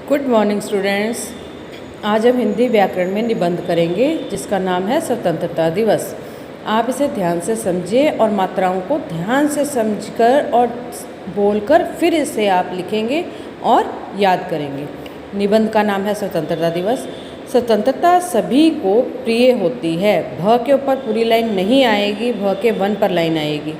Good morning students. आज हम हिंदी व्याकरण में निबंध करेंगे जिसका नाम है स्वतंत्रता दिवस। आप इसे ध्यान से समझिए और मात्राओं को ध्यान से समझकर और बोलकर फिर इसे आप लिखेंगे और याद करेंगे। निबंध का नाम है स्वतंत्रता दिवस। स्वतंत्रता सभी को प्रिय होती है। भ के ऊपर पूरी लाइन नहीं आएगी, भ के वन पर लाइन आएगी।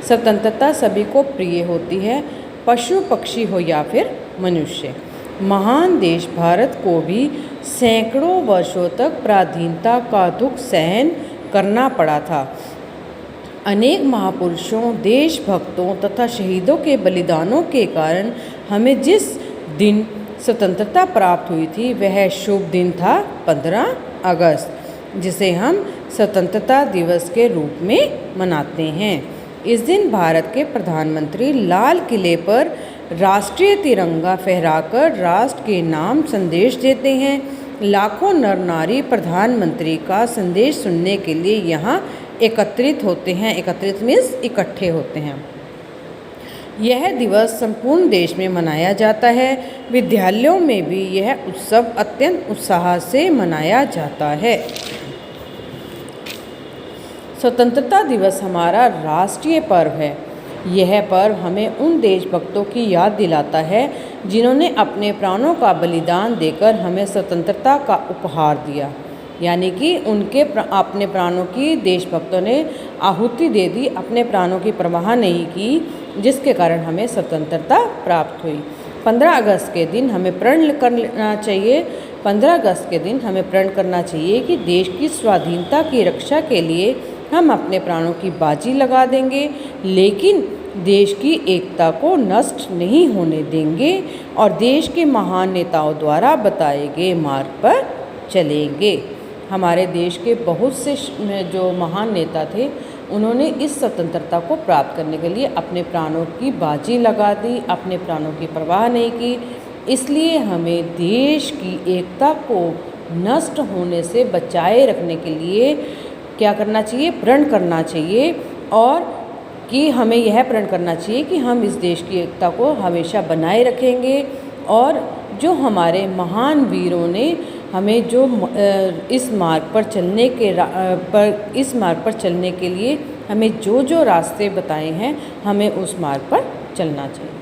स्वतंत्रता सभी को प्रिय होती है, पशु पक्षी हो या फिर मनुष्य। महान देश भारत को भी सैकड़ों वर्षों तक पराधीनता का दुख सहन करना पड़ा था। अनेक महापुरुषों, देशभक्तों तथा शहीदों के बलिदानों के कारण हमें जिस दिन स्वतंत्रता प्राप्त हुई थी वह शुभ दिन था 15 अगस्त, जिसे हम स्वतंत्रता दिवस के रूप में मनाते हैं। इस दिन भारत के प्रधानमंत्री लाल किले पर राष्ट्रीय तिरंगा फहराकर राष्ट्र के नाम संदेश देते हैं। लाखों नर नारी प्रधानमंत्री का संदेश सुनने के लिए यहाँ एकत्रित होते हैं। एकत्रित मीन्स इकट्ठे होते हैं। यह दिवस संपूर्ण देश में मनाया जाता है। विद्यालयों में भी यह उत्सव अत्यंत उत्साह से मनाया जाता है। स्वतंत्रता दिवस हमारा राष्ट्रीय पर्व है। यह पर्व हमें उन देशभक्तों की याद दिलाता है जिन्होंने अपने प्राणों का बलिदान देकर हमें स्वतंत्रता का उपहार दिया। यानी कि उनके अपने प्राणों की देशभक्तों ने आहुति दे दी, अपने प्राणों की परवाह नहीं की, जिसके कारण हमें स्वतंत्रता प्राप्त हुई। 15 अगस्त के दिन हमें प्रण करना चाहिए। 15 अगस्त के दिन हमें प्रण करना चाहिए कि देश की स्वाधीनता की रक्षा के लिए हम अपने प्राणों की बाजी लगा देंगे, लेकिन देश की एकता को नष्ट नहीं होने देंगे और देश के महान नेताओं द्वारा बताए गए मार्ग पर चलेंगे। हमारे देश के बहुत से जो महान नेता थे, उन्होंने इस स्वतंत्रता को प्राप्त करने के लिए अपने प्राणों की बाजी लगा दी, अपने प्राणों की परवाह नहीं की। इसलिए हमें देश की एकता को नष्ट होने से बचाए रखने के लिए क्या करना चाहिए? प्रण करना चाहिए। और कि हमें यह प्रण करना चाहिए कि हम इस देश की एकता को हमेशा बनाए रखेंगे और जो हमारे महान वीरों ने हमें जो इस मार्ग पर चलने के लिए हमें जो रास्ते बताए हैं, हमें उस मार्ग पर चलना चाहिए।